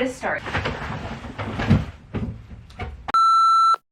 to start.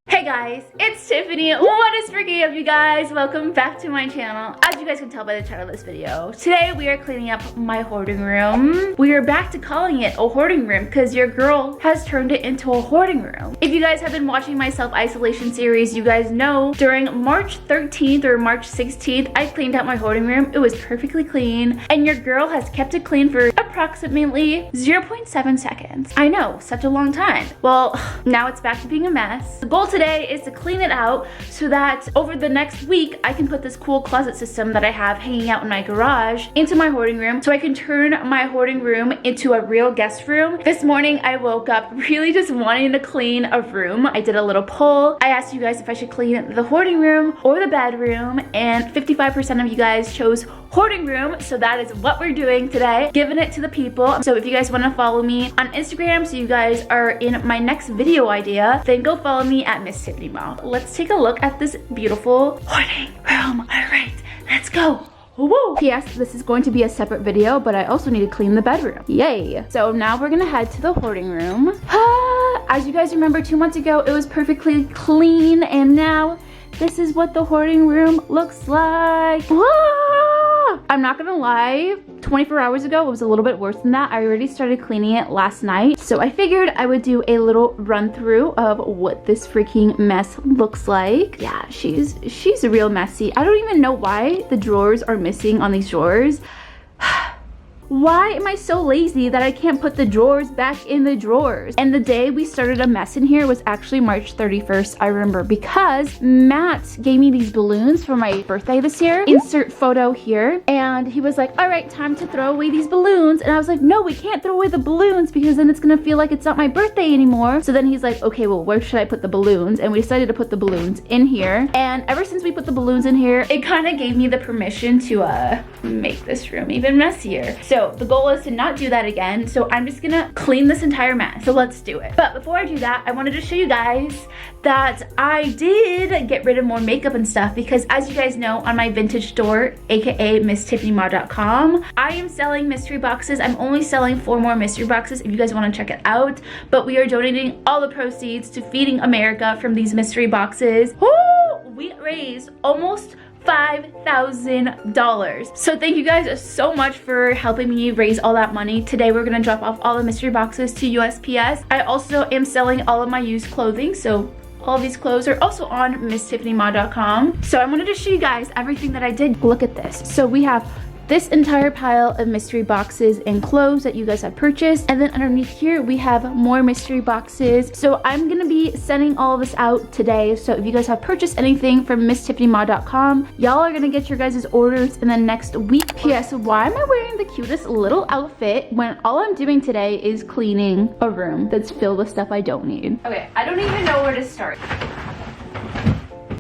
Hey guys, it's Tiffany. What is freaking up, you guys? Welcome back to my channel. As you guys can tell by the title of this video, today we are cleaning up my hoarding room. We are back to calling it a hoarding room because your girl has turned it into a hoarding room. If you guys have been watching my self-isolation series, you guys know during March 13th or March 16th, I cleaned out my hoarding room. It was perfectly clean, and your girl has kept it clean for approximately 0.7 seconds. I know, such a long time. Well, now it's back to being a mess. The goal today is to clean it out so that over the next week I can put this cool closet system that I have hanging out in my garage into my hoarding room so I can turn my hoarding room into a real guest room. This morning I woke up really just wanting to clean a room. I did a little poll. I asked you guys if I should clean the hoarding room or the bedroom, and 55% of you guys chose hoarding room, so that is what we're doing today, giving it to the people. So if you guys want to follow me on Instagram so you guys are in my next video idea, then go follow me at MissTiffanyMa. Let's take a look at this beautiful hoarding room. All right, let's go. Woo! P.S. This is going to be a separate video, but I also need to clean the bedroom. Yay! So now we're gonna head to the hoarding room. As you guys remember, 2 months ago, it was perfectly clean, and now this is what the hoarding room looks like. I'm not gonna lie, 24 hours ago it was a little bit worse than that. I already started cleaning it last night, so I figured I would do a little run through of what this freaking mess looks like. Yeah, she's real messy. I don't even know why the drawers are missing on these drawers. Why am I so lazy that I can't put the drawers back in the drawers? And the day we started a mess in here was actually March 31st, I remember, because Matt gave me these balloons for my birthday this year. Insert photo here. And he was like, all right, time to throw away these balloons. And I was like, no, we can't throw away the balloons because then it's gonna feel like it's not my birthday anymore. So then he's like, okay, well, where should I put the balloons? And we decided to put the balloons in here. And ever since we put the balloons in here, it kind of gave me the permission to make this room even messier. So the goal is to not do that again. So I'm just gonna clean this entire mess. So let's do it. But before I do that, I wanted to show you guys that I did get rid of more makeup and stuff because, as you guys know, on my vintage store, aka MissTiffanyMa.com, I am selling mystery boxes. I'm only selling 4 more mystery boxes if you guys want to check it out. But we are donating all the proceeds to Feeding America from these mystery boxes. Woo! We raised almost $5,000. So thank you guys so much for helping me raise all that money. Today we're gonna drop off all the mystery boxes to USPS. I also am selling all of my used clothing, so all of these clothes are also on MissTiffanyMa.com. So I wanted to show you guys everything that I did. Look at this. So we have this entire pile of mystery boxes and clothes that you guys have purchased, and then underneath here we have more mystery boxes. So I'm gonna be sending all of this out today, so if you guys have purchased anything from MissTiffanyMa.com, y'all are gonna get your guys' orders in the next week. P.S. Why am I wearing the cutest little outfit when all I'm doing today is cleaning a room that's filled with stuff I don't need? Okay, I don't even know where to start.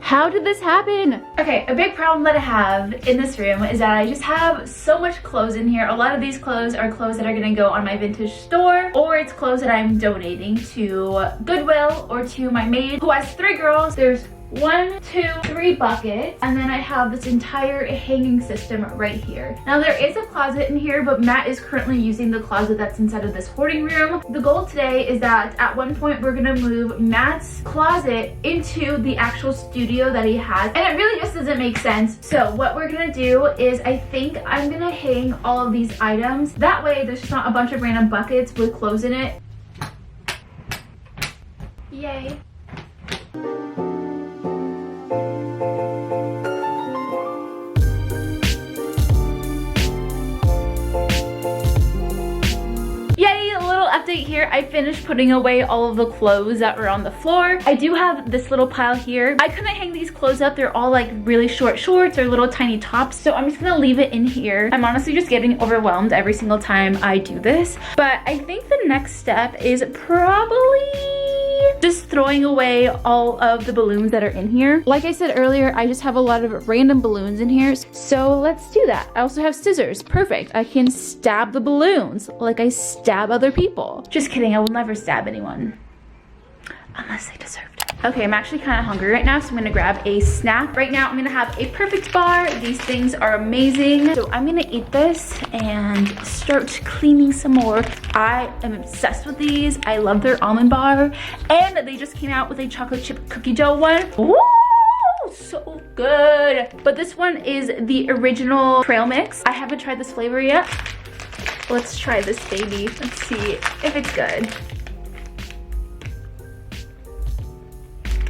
How did this happen? Okay, a big problem that I have in this room is that I just have so much clothes in here. A lot of these clothes are clothes that are gonna go on my vintage store, or it's clothes that I'm donating to Goodwill or to my maid who has 3 girls. There's 1, 2, 3 buckets, and then I have this entire hanging system right here. Now there is a closet in here, but Matt is currently using the closet that's inside of this hoarding room. The goal today is that at one point we're gonna move Matt's closet into the actual studio that he has, and it really just doesn't make sense. So what we're gonna do is, I think I'm gonna hang all of these items. That way there's just not a bunch of random buckets with clothes in it. Yay. Update here, I finished putting away all of the clothes that were on the floor. I do have this little pile here. I couldn't hang these clothes up. They're all like really short shorts or little tiny tops, so I'm just gonna leave it in here. I'm honestly just getting overwhelmed every single time I do this, but I think the next step is probably just throwing away all of the balloons that are in here. Like I said earlier, I just have a lot of random balloons in here, so let's do that. I also have scissors. Perfect. I can stab the balloons like I stab other people. Just kidding, I will never stab anyone unless they deserve it. Okay, I'm actually kind of hungry right now, so I'm gonna grab a snack. Right now, I'm gonna have a perfect bar. These things are amazing. So I'm gonna eat this and start cleaning some more. I am obsessed with these. I love their almond bar. And they just came out with a chocolate chip cookie dough one. Woo! So good. But this one is the original trail mix. I haven't tried this flavor yet. Let's try this baby. Let's see if it's good.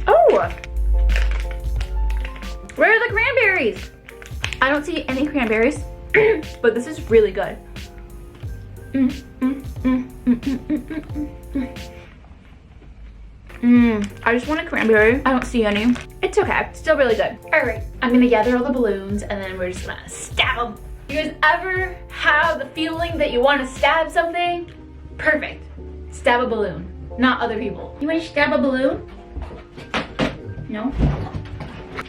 Oh, where are the cranberries? I don't see any cranberries, but this is really good. I just want a cranberry. I don't see any. It's okay, still really good. All right, I'm gonna gather all the balloons and then we're just gonna stab them. You guys ever have the feeling that you want to stab something? Perfect. Stab a balloon, not other people. You want to stab a balloon? No?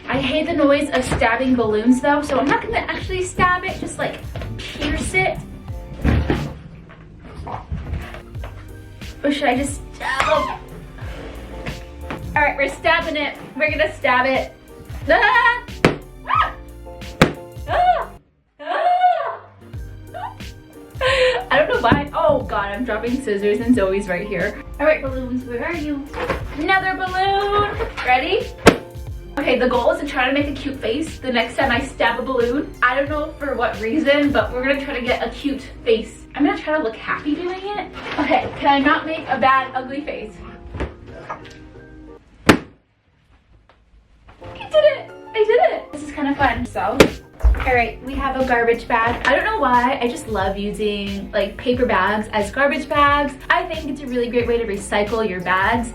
I hate the noise of stabbing balloons though, so I'm not gonna actually stab it, just like pierce it. Or should I just stab? All right, we're stabbing it. We're gonna stab it. Ah! Ah! Ah! Ah! I don't know why. Oh God, I'm dropping scissors and Zoe's right here. All right, balloons, where are you? Another balloon. Ready? Okay, the goal is to try to make a cute face the next time I stab a balloon. I don't know for what reason, but we're gonna try to get a cute face. I'm gonna try to look happy doing it. Okay, can I not make a bad, ugly face? I did it! I did it! This is kind of fun. So, all right, we have a garbage bag. I don't know why, I just love using like paper bags as garbage bags. I think it's a really great way to recycle your bags.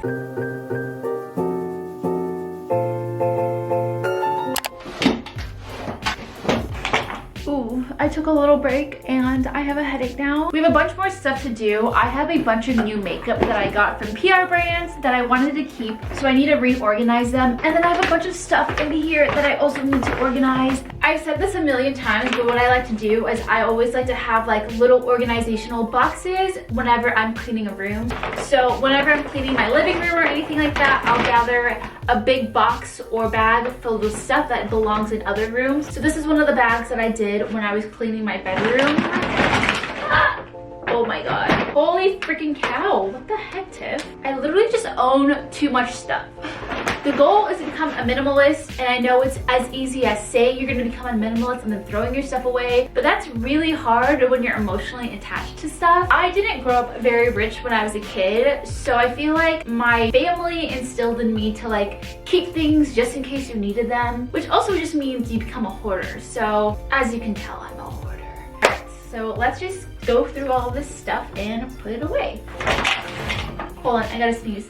Ooh, I took a little break and I have a headache now. We have a bunch more stuff to do. I have a bunch of new makeup that I got from PR brands that I wanted to keep, so I need to reorganize them. And then I have a bunch of stuff in here that I also need to organize. I've said this a million times, but what I like to do is I always like to have like little organizational boxes whenever I'm cleaning a room. So whenever I'm cleaning my living room or anything like that, I'll gather a big box or bag filled with stuff that belongs in other rooms. So this is one of the bags that I did when I was cleaning my bedroom. Ah! Oh my God. Holy freaking cow. What the heck, Tiff? I literally just own too much stuff. The goal is to become a minimalist, and I know it's as easy as saying you're gonna become a minimalist and then throwing your stuff away, but that's really hard when you're emotionally attached to stuff. I didn't grow up very rich when I was a kid, so I feel like my family instilled in me to like keep things just in case you needed them, which also just means you become a hoarder. So as you can tell, I'm a hoarder. Alright, so let's just go through all this stuff and put it away. Hold on, I gotta sneeze.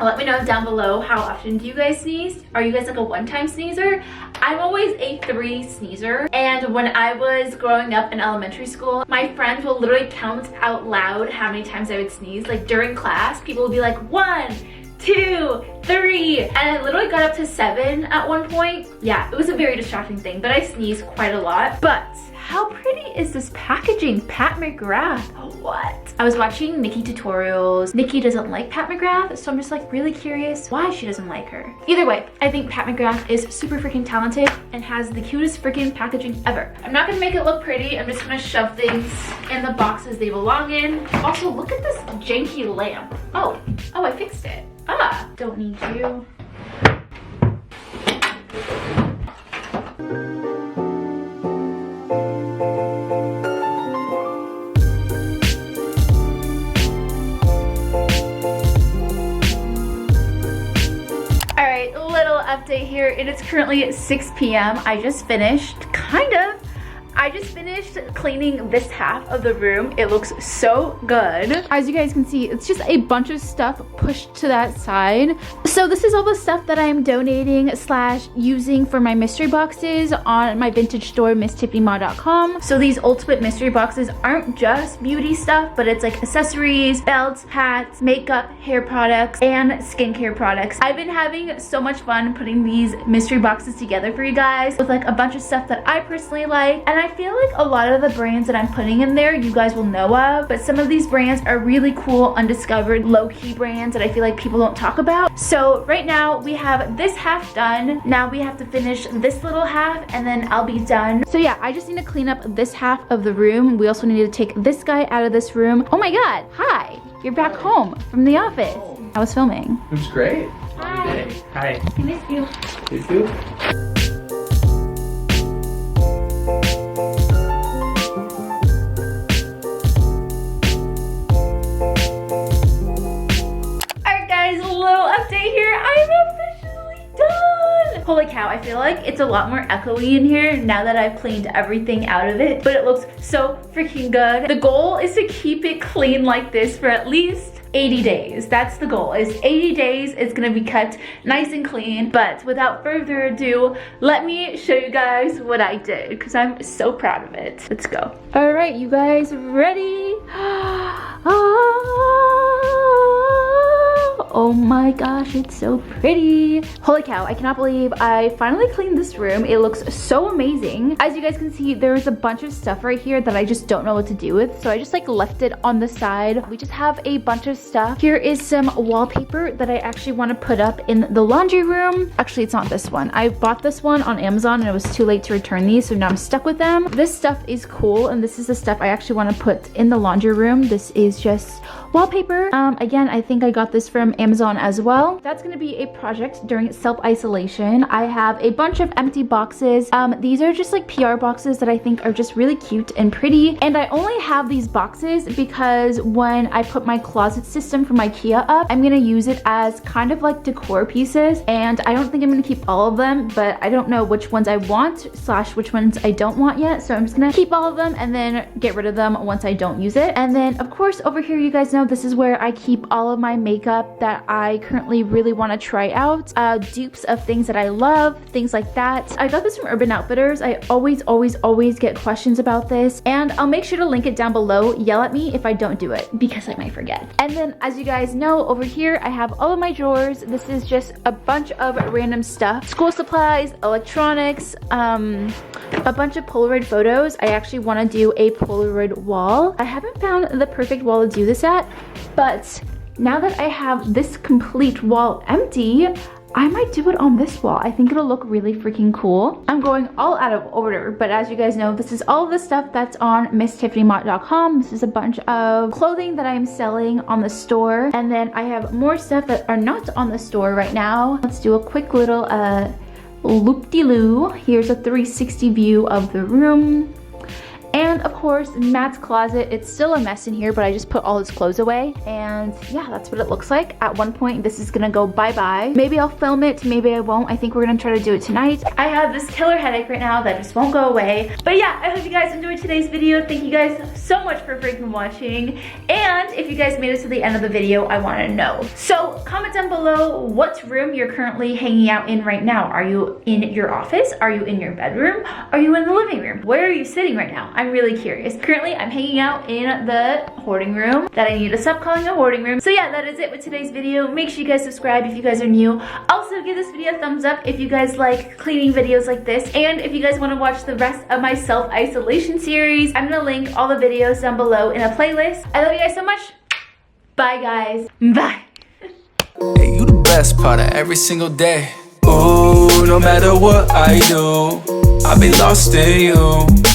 Let me know down below, how often do you guys sneeze? Are you guys like a one-time sneezer? I'm always a 3 sneezer. And when I was growing up in elementary school, my friends will literally count out loud how many times I would sneeze. Like during class, people would be like 1, 2, 3, and I literally got up to 7 at one point. Yeah, it was a very distracting thing, but I sneezed quite a lot. But how pretty is this packaging? Pat McGrath. What? I was watching Nikki tutorials. Nikki doesn't like Pat McGrath, so I'm just like really curious why she doesn't like her. Either way, I think Pat McGrath is super freaking talented and has the cutest freaking packaging ever. I'm not gonna make it look pretty. I'm just gonna shove things in the boxes they belong in. Also, look at this janky lamp. Oh, I fixed it. Ah, don't need you. Alright, a little update here. It is currently 6 p.m. I just finished, I just finished cleaning this half of the room. It looks so good. As you guys can see, it's just a bunch of stuff pushed to that side. So this is all the stuff that I'm donating / using for my mystery boxes on my vintage store, MissTiffanyMa.com. So these ultimate mystery boxes aren't just beauty stuff, but it's like accessories, belts, hats, makeup, hair products, and skincare products. I've been having so much fun putting these mystery boxes together for you guys with like a bunch of stuff that I personally like, and I feel like a lot of the brands that I'm putting in there you guys will know of, but some of these brands are really cool, undiscovered, low-key brands that I feel like people don't talk about. So right now we have this half done. Now we have to finish this little half and then I'll be done. So yeah, I just need to clean up this half of the room. We also need to take this guy out of this room. Oh my god, hi, you're back home from the office. I was filming. It was great. Hi. Hi. I missed you. You too? Alright guys, a little update here. I'm officially done. Holy cow, I feel like it's a lot more echoey in here now that I've cleaned everything out of it, but it looks so freaking good. The goal is to keep it clean like this for at least 80 days. That's the goal, is 80 days it's gonna be kept nice and clean. But without further ado, let me show you guys what I did because I'm so proud of it. Let's go. All right, you guys ready? Oh my gosh, it's so pretty. Holy cow, I cannot believe I finally cleaned this room. It looks so amazing. As you guys can see, there is a bunch of stuff right here that I just don't know what to do with. So I just like left it on the side. We just have a bunch of stuff. Here is some wallpaper that I actually want to put up in the laundry room. Actually, it's not this one. I bought this one on Amazon and it was too late to return these, so now I'm stuck with them. This stuff is cool, and this is the stuff I actually want to put in the laundry room. This is just wallpaper. Again, I think I got this from Amazon as well. That's gonna be a project during self-isolation. I have a bunch of empty boxes. These are just like PR boxes that I think are just really cute and pretty. And I only have these boxes because when I put my closet system from IKEA up, I'm gonna use it as kind of like decor pieces. And I don't think I'm gonna keep all of them, but I don't know which ones I want / which ones I don't want yet. So I'm just gonna keep all of them and then get rid of them once I don't use it. And then of course over here, you guys know this is where I keep all of my makeup that I currently really want to try out. Dupes of things that I love, things like that. I got this from Urban Outfitters. I always get questions about this, and I'll make sure to link it down below. Yell at me if I don't do it because I might forget. And then as you guys know, over here I have all of my drawers. This is just a bunch of random stuff. School supplies, electronics, a bunch of Polaroid photos. I actually want to do a Polaroid wall. I haven't found the perfect wall to do this at, but now that I have this complete wall empty, I might do it on this wall. I think it'll look really freaking cool. I'm going all out of order, but as you guys know, this is all of the stuff that's on MissTiffanyMa.com. This is a bunch of clothing that I'm selling on the store. And then I have more stuff that are not on the store right now. Let's do a quick little loop-de-loo. Here's a 360 view of the room. And of course, Matt's closet. It's still a mess in here, but I just put all his clothes away. And yeah, that's what it looks like. At one point, this is gonna go bye-bye. Maybe I'll film it, maybe I won't. I think we're gonna try to do it tonight. I have this killer headache right now that just won't go away. But yeah, I hope you guys enjoyed today's video. Thank you guys so much for freaking watching. And if you guys made it to the end of the video, I wanna know. So comment down below what room you're currently hanging out in right now. Are you in your office? Are you in your bedroom? Are you in the living room? Where are you sitting right now? I'm really curious. Currently, I'm hanging out in the hoarding room that I need to stop calling a hoarding room. So yeah, that is it with today's video. Make sure you guys subscribe if you guys are new. Also, give this video a thumbs up if you guys like cleaning videos like this. And if you guys want to watch the rest of my self-isolation series, I'm gonna link all the videos down below in a playlist. I love you guys so much. Bye, guys. Bye. Hey, you the best part of every single day. Ooh, no matter what I do, I'll be lost in you.